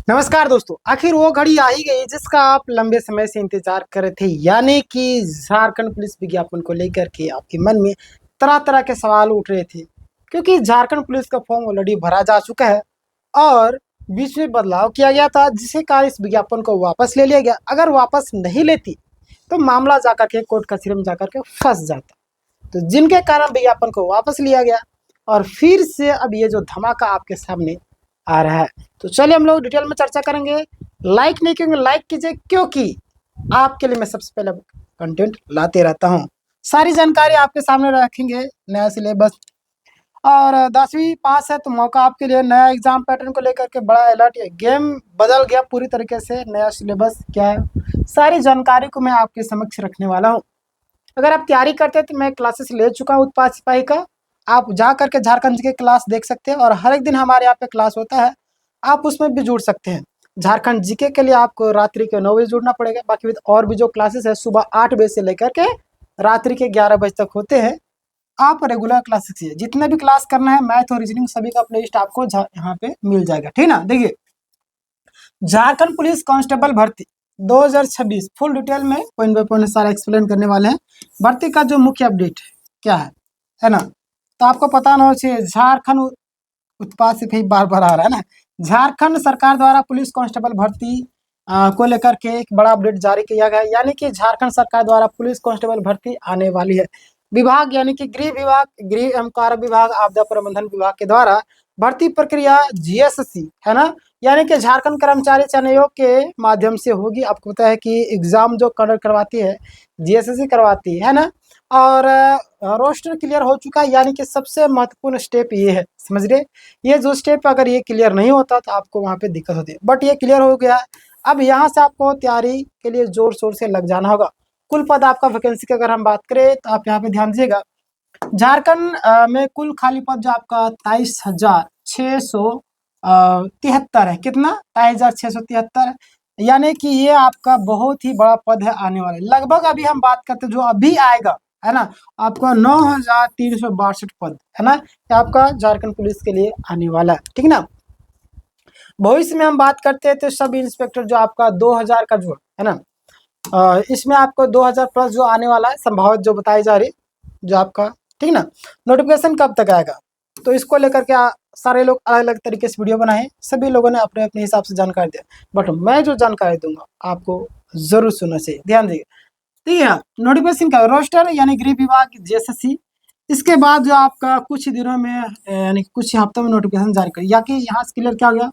नमस्कार दोस्तों। आखिर वो घड़ी आ ही गई जिसका आप लंबे समय से इंतजार कर रहे थे, यानी कि झारखंड पुलिस विज्ञापन को लेकर के आपके मन में तरह तरह के सवाल उठ रहे थे, क्योंकि झारखंड पुलिस का फॉर्म ऑलरेडी भरा जा चुका है और बीच में बदलाव किया गया था, जिसके कारण इस विज्ञापन को वापस ले लिया गया। अगर वापस नहीं लेती तो मामला जाकर के कोर्ट कचहरी में जाकर के फंस जाता, तो जिनके कारण विज्ञापन को वापस लिया गया और फिर से अब ये जो धमाका आपके सामने आ रहा है। तो चलिए हम लोग डिटेल में चर्चा करेंगे। लाइक नहीं करेंगे, लाइक कीजिए, क्योंकि आपके लिए मैं सबसे पहले कंटेंट लाते रहता हूँ। सारी जानकारी आपके सामने रखेंगे। नया सिलेबस और 10वीं पास है तो मौका आपके लिए। नया एग्जाम पैटर्न को लेकर के बड़ा अलर्ट है, गेम बदल गया पूरी तरीके से। नया सिलेबस क्या है, सारी जानकारी को मैं आपके समक्ष रखने वाला हूँ। अगर आप तैयारी करते हैं तो मैं क्लासेस ले चुका हूँ उत्पाद सिपाही का, आप जा करके झारखंड जी के क्लास देख सकते हैं और हर एक दिन हमारे यहाँ पे क्लास होता है, आप उसमें भी जुड़ सकते हैं। झारखंड जीके के लिए आपको रात्रि के 9 बजे जुड़ना पड़ेगा। बाकी और भी जो क्लासेस है सुबह 8 बजे से लेकर के रात्रि के 11 बजे तक होते हैं। आप रेगुलर क्लासेस कीजिए, जितने भी क्लास करना है मैथ और रीजनिंग सभी का प्लेलिस्ट आपको यहाँ पे मिल जाएगा, ठीक ना। देखिए, झारखंड पुलिस कांस्टेबल भर्ती 2026 फुल डिटेल में पॉइंट बाय पॉइंट सारा एक्सप्लेन करने वाले हैं। भर्ती का जो मुख्य अपडेट क्या है ना, तो आपको पता ना हो चाहिए। झारखंड उत्पाद से कहीं बार बार आ रहा है ना। झारखंड सरकार द्वारा पुलिस कांस्टेबल भर्ती को लेकर के एक बड़ा अपडेट जारी किया गया है, यानी कि झारखंड सरकार द्वारा पुलिस कांस्टेबल भर्ती आने वाली है। विभाग यानी कि गृह विभाग, गृह एवं कार्य विभाग, आपदा प्रबंधन विभाग के द्वारा भर्ती प्रक्रिया जीएससी है ना, यानी कि झारखंड कर्मचारी चयन आयोग के माध्यम से होगी। आपको पता है कि एग्जाम जो कंडक्ट करवाती है जीएससी करवाती है ना। और रोस्टर क्लियर हो चुका है, यानी कि सबसे महत्वपूर्ण स्टेप ये है, समझ रहे। ये जो स्टेप अगर ये क्लियर नहीं होता तो आपको वहाँ पे दिक्कत होती है, बट ये क्लियर हो गया। अब यहाँ से आपको तैयारी के लिए जोर शोर से लग जाना होगा। कुल पद आपका वैकेंसी की अगर हम बात करें तो आप यहाँ पे ध्यान दीजिएगा। झारखंड में कुल खाली पद जो आपका 23,673 है। कितना? 23,673, यानी कि ये आपका बहुत ही बड़ा पद है आने वाले। लगभग अभी हम बात करते जो अभी आएगा है ना, आपका 9,362 पद है ना, ये आपका झारखंड पुलिस के लिए आने वाला है, ठीक ना। भविष्य में हम बात करते हैं तो सब इंस्पेक्टर जो आपका 2000 का जो है ना, इसमें आपको 2000 प्लस जो आने वाला है संभावित जो बताई जा रही जो आपका, ठीक ना। नोटिफिकेशन कब तक आएगा तो इसको लेकर के सारे लोग अलग अलग तरीके से वीडियो बनाए, सभी लोगों ने अपने अपने हिसाब से जानकारी दिया, बट मैं जो जानकारी दूंगा आपको जरूर सुनना चाहिए, ध्यान दीजिए। ठीक है, नोटिफिकेशन का रोस्टर यानी गृह विभाग जेएसएससी, इसके बाद जो आपका कुछ दिनों में यानी कुछ हफ्तों में नोटिफिकेशन जारी कर, या कि यहाँ से क्लियर क्या हो गया।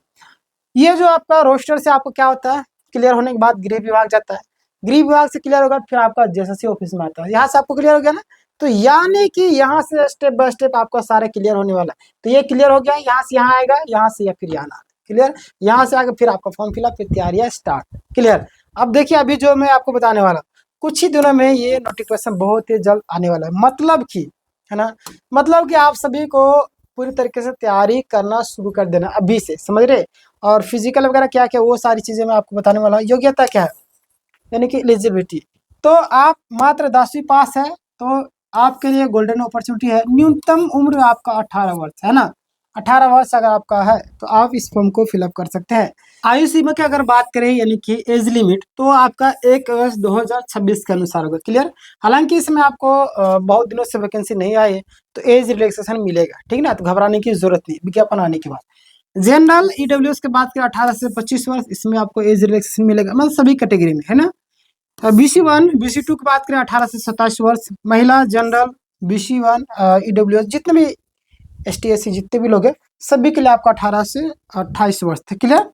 ये जो आपका रोस्टर से आपको क्या होता है, क्लियर होने के बाद गृह विभाग जाता है, गृह विभाग से क्लियर होगा फिर आपका जेएसएससी ऑफिस में आता है। यहाँ से आपको क्लियर हो गया ना, तो यानी कि यहाँ से स्टेप बाय स्टेप आपका सारे क्लियर होने वाला है। तो ये क्लियर हो गया, यहाँ से यहाँ आएगा, यहाँ से या फिर यहाँ क्लियर, यहाँ से आगे फिर आपका फॉर्म फिलअप, फिर तैयारियां स्टार्ट, क्लियर। अब देखिए, अभी जो मैं आपको बताने वाला कुछ ही दिनों में ये नोटिफिकेशन बहुत ही जल्द आने वाला है, मतलब कि है ना, मतलब कि आप सभी को पूरी तरीके से तैयारी करना शुरू कर देना अभी से, समझ रहे। और फिजिकल वगैरह क्या क्या वो सारी चीजें मैं आपको बताने वाला हूँ। योग्यता क्या है यानी कि एलिजिबिलिटी, तो आप मात्र 10वीं पास है तो आपके लिए गोल्डन अपॉर्चुनिटी है। न्यूनतम उम्र आपका 18 वर्ष है ना, 18 वर्ष अगर आपका है तो आप इस फॉर्म को फिलअप कर सकते हैं। आयु सीमा की अगर बात करें यानी कि एज लिमिट, तो आपका 1 अगस्त 2026 के अनुसार होगा, क्लियर। हालांकि इसमें आपको बहुत दिनों से वैकेंसी नहीं आई है तो एज रिलैक्सेशन मिलेगा, ठीक ना, तो घबराने की जरूरत नहीं विज्ञापन आने के बाद। जनरल ईडब्ल्यूएस के बात करें 18 से 25 वर्ष, इसमें आपको एज रिलैक्सेशन मिलेगा, मतलब सभी कैटेगरी में है ना। BC1 BC2 की बात करें 18 से 27 वर्ष, महिला जनरल BC1 ईडब्ल्यूएस जितने भी ST SC जितने भी लोग हैं सभी के लिए आपको 18 से 28 वर्ष थे, क्लियर।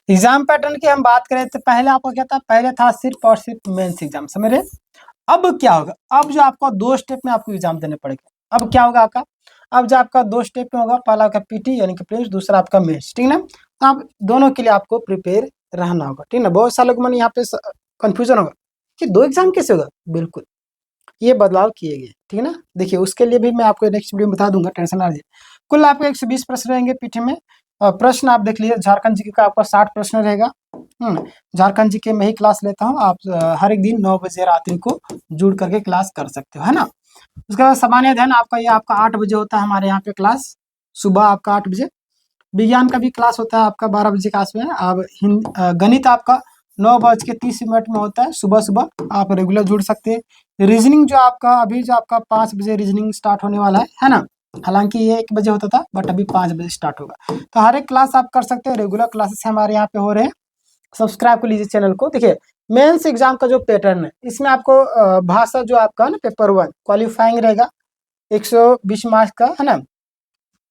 एग्जाम पैटर्न की हम बात करें तो पहले आपका क्या था, पहले था सिर्फ और सिर्फ मेंस एग्जाम, समझ रहे। अब क्या होगा, अब जो आपका 2 स्टेप में आपको एग्जाम देने पड़ेगा। अब क्या होगा आपका, अब जो आपका 2 स्टेप में होगा, पहला आपका PT यानी कि प्रीलिम्स, दूसरा आपका मेंस, ठीक ना। तो आप दोनों के लिए आपको प्रिपेयर रहना होगा, ठीक ना। बहुत सारे लोग मन यहाँ पे कंफ्यूजन होगा कि 2 एग्जाम कैसे होगा, बिल्कुल ये बदलाव किए गए, ठीक है ना। देखिए उसके लिए भी मैं आपको नेक्स्ट वीडियो में बता दूंगा, टेंशन ना लीजिए। कुल आपके 120 प्रश्न रहेंगे पीटी में। प्रश्न आप देख लीजिए, झारखंड जी का आपका 60 प्रश्न रहेगा। झारखंड जी के मैं ही क्लास लेता हूँ, आप हर एक दिन 9 बजे रात्रि को जुड़ करके क्लास कर सकते हो, है ना। उसके बाद सामान्य अध्ययन आपका ये आपका 8 बजे होता है हमारे यहाँ पे क्लास, सुबह आपका 8 बजे। विज्ञान का भी क्लास होता है आपका 12 बजे के आस में। अब गणित आपका 9:30 में होता है, सुबह सुबह आप रेगुलर जुड़ सकते हैं। रीजनिंग जो आपका अभी जो आपका 5 बजे रीजनिंग स्टार्ट होने वाला है ना। हालांकि ये 1 बजे होता था, बट अभी 5 बजे स्टार्ट होगा। तो हर एक क्लास आप कर सकते हैं, रेगुलर क्लासेस हमारे यहाँ पे हो रहे हैं। सब्सक्राइब कर लीजिए चैनल को। देखिए मेंस एग्जाम का जो पैटर्न है, इसमें आपको भाषा जो आपका ना पेपर 1 क्वालिफाइंग रहेगा, 120 मार्क्स का है ना।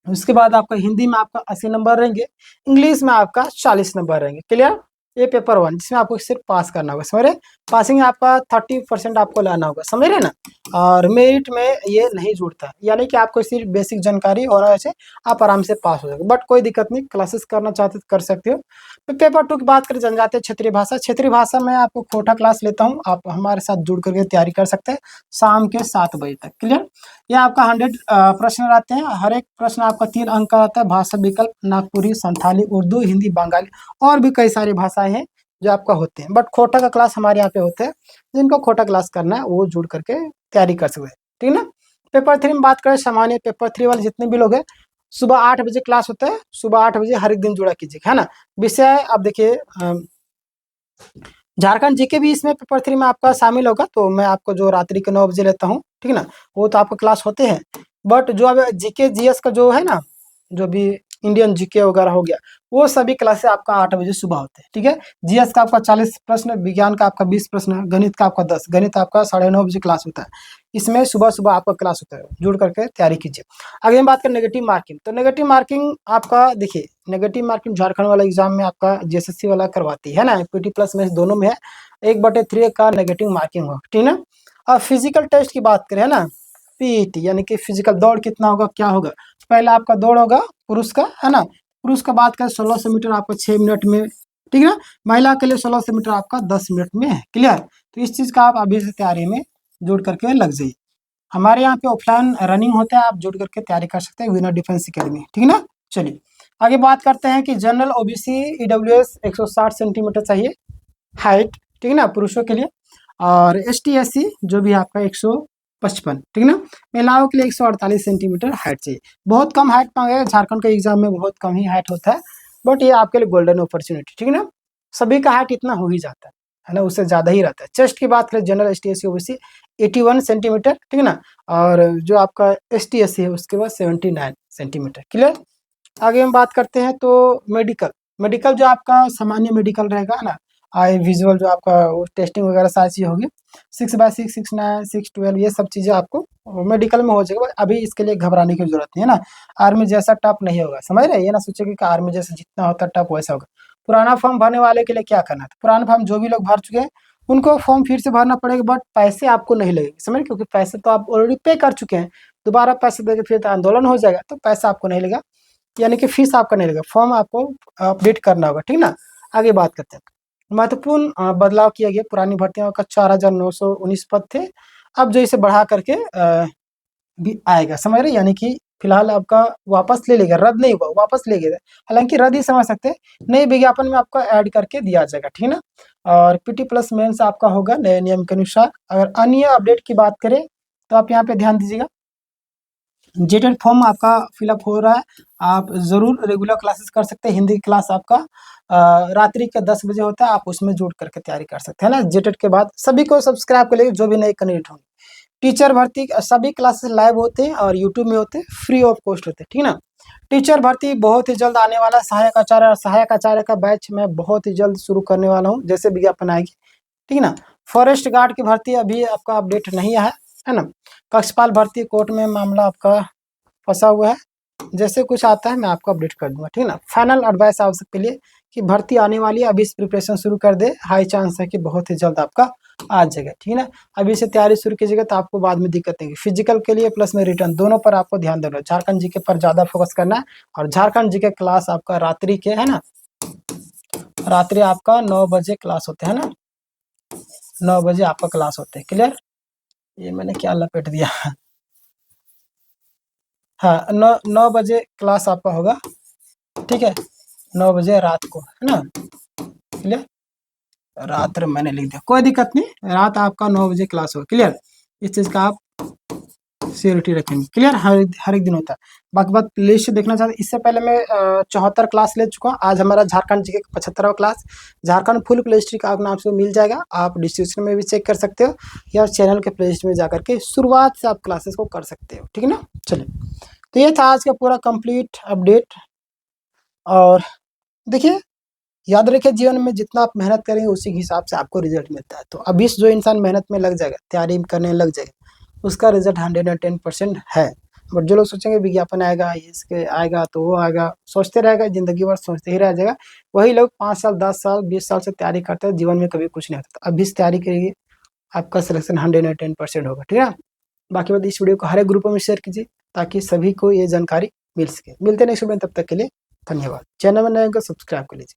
उसके बाद आपका हिंदी में आपका 80 नंबर रहेंगे, इंग्लिश में आपका 40 नंबर रहेंगे। क्लियर? ये पेपर 1 जिसमें आपको सिर्फ पास करना होगा, समझ रहे? पासिंग आपका 30% आपको लाना होगा, समझ रहे ना। और मेरिट में ये नहीं जुड़ता, यानी कि आपको सिर्फ बेसिक जानकारी होना चाहिए, आप आराम से पास हो जाएगा। बट कोई दिक्कत नहीं, क्लासेस करना चाहते तो कर सकते हो। तो पेपर 2 की बात करें, जनजातीय क्षेत्रीय भाषा। क्षेत्रीय भाषा में आपको कोटा क्लास लेता हूँ, आप हमारे साथ जुड़ करके तैयारी कर सकते हैं शाम के 7 बजे तक। क्लियर? ये आपका 100 प्रश्न रहते हैं, हर एक प्रश्न आपका 3 अंक का आता है। भाषा विकल्प नागपुरी, संथाली, उर्दू, हिंदी, बंगाली और भी कई सारी भाषाएं हैं जो आपका होते हैं। बट खोटा का क्लास हमारे यहाँ पे होते हैं, जिनको खोटा क्लास करना है वो जुड़ करके तैयारी कर सकते हैं, ठीक है ना। पेपर 3 में बात करें, सामान्य पेपर 3 वाले जितने भी लोग हैं, सुबह 8 बजे क्लास होता है, सुबह 8 बजे हर एक दिन जुड़ा कीजिए, है ना। विषय आप देखिए झारखंड जीके भी इसमें पेपर 3 में आपका शामिल होगा। तो मैं आपको जो रात्रि के 9 बजे लेता हूँ, ठीक है ना, वो तो आपका क्लास होते हैं। बट जो अब जीके जीएस का जो है ना, जो भी इंडियन जीके वगैरह हो गया, वो सभी क्लासे आपका 8 बजे सुबह होते हैं, ठीक है। जीएस का आपका 40 प्रश्न, विज्ञान का आपका 20 प्रश्न, गणित का आपका 10, गणित आपका 9:30 बजे क्लास होता है। इसमें सुबह सुबह आपका क्लास होता है, जुड़ करके तैयारी कीजिए। आगे हम बात करें नेगेटिव मार्किंग। तो नेगेटिव मार्किंग आपका देखिए, नेगेटिव मार्किंग झारखंड वाला एग्जाम में आपका जेएसएससी वाला करवाती है ना, पीटी प्लस में दोनों में है, 1/3 का नेगेटिव मार्किंग होगा, ठीक है ना। अब फिजिकल टेस्ट की बात करें, है ना, पीईटी यानी कि फिजिकल दौड़ कितना होगा, क्या होगा। पहला आपका दौड़ होगा पुरुष का, है ना। पुरुष का बात करें 1600 मीटर आपका 6 मिनट में, ठीक है ना। महिला के लिए 1600 मीटर आपका 10 मिनट में है। क्लियर? तो इस चीज का आप अभी से तैयारी में जुड़ करके लग जाइए। हमारे यहाँ पे ऑफलाइन रनिंग होता है, आप जुड़ करके तैयारी कर सकते हैं विनर डिफेंस अकेडमी, ठीक है ना। चलिए आगे बात करते हैं कि जनरल ओबीसी ईडब्ल्यूएस 160 सेंटीमीटर चाहिए हाइट, ठीक है ना, पुरुषों के लिए। और एसटी एससी जो भी आपका 155, ठीक है ना। महिलाओं के लिए 148 सेंटीमीटर हाइट चाहिए। बहुत कम हाइट मांगे झारखंड के एग्जाम में, बहुत कम ही हाइट होता है, बट ये आपके लिए गोल्डन अपॉर्चुनिटी, ठीक है ना। सभी का हाइट इतना हो ही जाता है ना, उससे ज्यादा ही रहता है। चेस्ट की बात करें general ST SC OBC 81 centimetre, ठीक है ना। और जो आपका एसटी एससी है उसके बाद 79 सेंटीमीटर। क्लियर? आगे हम बात करते हैं तो मेडिकल। मेडिकल जो आपका सामान्य मेडिकल रहेगा ना, आई विजुअल जो आपका टेस्टिंग वगैरह सारी चीज़ होगी, 6/6, 6/9, 6/12, ये सब चीज़ें आपको मेडिकल में हो जाएगा। अभी इसके लिए घबराने की जरूरत नहीं है ना, आर्मी जैसा टफ नहीं होगा, समझ रहे हैं। ये ना सोचेंगे कि आर्मी जैसा जितना होता है टफ वैसा होगा। पुराना फॉर्म भरने वाले के लिए क्या करना है, पुराना फॉर्म जो भी लोग भर चुके हैं उनको फॉर्म फिर से भरना पड़ेगा, बट पैसे आपको नहीं लगेंगे, समझ, क्योंकि पैसे तो आप ऑलरेडी पे कर चुके हैं। दोबारा पैसे देके फिर तो आंदोलन हो जाएगा, तो पैसा आपको नहीं लगेगा, यानी कि फीस आपका नहीं लगेगा, फॉर्म आपको अपडेट करना होगा, ठीक ना। आगे बात करते हैं, महत्वपूर्ण बदलाव किया गया। पुरानी भर्तियों का 4919 पद थे, अब जो इसे बढ़ा करके भी आएगा, समझ रहे, यानी कि फिलहाल आपका वापस ले लेगा, रद्द नहीं हुआ, वापस ले गया। हालांकि रद्द ही समझ सकते हैं, नए विज्ञापन में आपका ऐड करके दिया जाएगा, ठीक है ना। और पीटी प्लस मेंस आपका होगा नए नियम के अनुसार। अगर अन्य अपडेट की बात करें तो आप यहाँ पे ध्यान दीजिएगा, जेटेड फॉर्म आपका फिलअप हो रहा है, आप जरूर रेगुलर क्लासेस कर सकते हैं। हिंदी क्लास आपका रात्रि के 10 बजे होता है, आप उसमें जुड़ करके तैयारी कर सकते हैं ना। जेटेड के बाद सभी को सब्सक्राइब कर लीजिए जो भी नए कैंडिडेट होंगे। टीचर भर्ती सभी क्लासेस लाइव होते हैं और यूट्यूब में होते हैं, फ्री ऑफ कॉस्ट होते हैं, ठीक है ना। टीचर भर्ती बहुत ही जल्द आने वाला है। सहायक आचार्य और सहायक आचार्य का बैच मैं बहुत ही जल्द शुरू करने वाला हूँ, जैसे विज्ञापन आएगी, ठीक है ना। फॉरेस्ट गार्ड की भर्ती अभी आपका अपडेट नहीं आया है ना। पक्षपाल भर्ती कोर्ट में मामला आपका फंसा हुआ है, जैसे कुछ आता है मैं आपको अपडेट कर दूंगा, ठीक है ना। फाइनल एडवाइस आप सबके लिए कि भर्ती आने वाली है, अभी से प्रिपरेशन शुरू कर दे, हाई चांस है कि बहुत ही जल्द आपका आ जाएगा, ठीक है ना। अभी से तैयारी शुरू कीजिएगा तो आपको बाद में दिक्कत नहीं। फिजिकल के लिए प्लस में रिटर्न दोनों पर आपको ध्यान देना है। झारखंड जीके पर ज्यादा फोकस करना है, और झारखंड जीके क्लास आपका रात्रि के है ना, रात्रि आपका 9 बजे क्लास होते हैं ना, 9 बजे आपका क्लास होते हैं। क्लियर? ये मैंने क्या लपेट दिया हाँ, 9 बजे क्लास आपका होगा, ठीक है, 9 बजे रात को, है ना। क्लियर? रात मैंने लिख दिया, कोई दिक्कत नहीं, रात आपका 9 बजे क्लास होगा। क्लियर? इस चीज का आप सियोरिटी रखेंगे। क्लियर, हर एक दिन होता है। बाकी बात प्ले लिस्ट देखना चाहते, इससे पहले मैं 74 क्लास ले चुका हूँ। आज हमारा झारखंड जी के 75वां class, Jharkhand full playlist का आपको आपको मिल जाएगा। आप डिस्क्रिप्शन में भी चेक कर सकते हो या चैनल के प्ले लिस्ट में जाकर के शुरुआत से आप क्लासेस को कर सकते हो। ठीक है ना। चलिए, तो ये था आज का पूरा कंप्लीट अपडेट। और देखिए, याद रखिए, जीवन में जितना आप मेहनत करेंगे उसी के हिसाब से आपको रिजल्ट मिलता है। तो अभी से जो इंसान मेहनत में लग जाएगा, तैयारी करने लग जाएगा, उसका रिजल्ट 110% है। बट जो लोग सोचेंगे विज्ञापन आएगा, इसके आएगा तो वो आएगा, सोचते रहेगा, जिंदगी भर सोचते ही रह जाएगा, वही लोग 5 साल 10 साल 20 साल से तैयारी करते हैं, जीवन में कभी कुछ नहीं होता। तो अभी से तैयारी करिए, आपका सिलेक्शन 110% होगा। ठीक है। बाकी बात, इस वीडियो को हर एक ग्रुपों में शेयर कीजिए ताकि सभी को ये जानकारी मिल सके। मिलते हैं नेक्स्ट वीडियो में, तब तक के लिए धन्यवाद। चैनल में नए हो तो सब्सक्राइब कर लीजिए।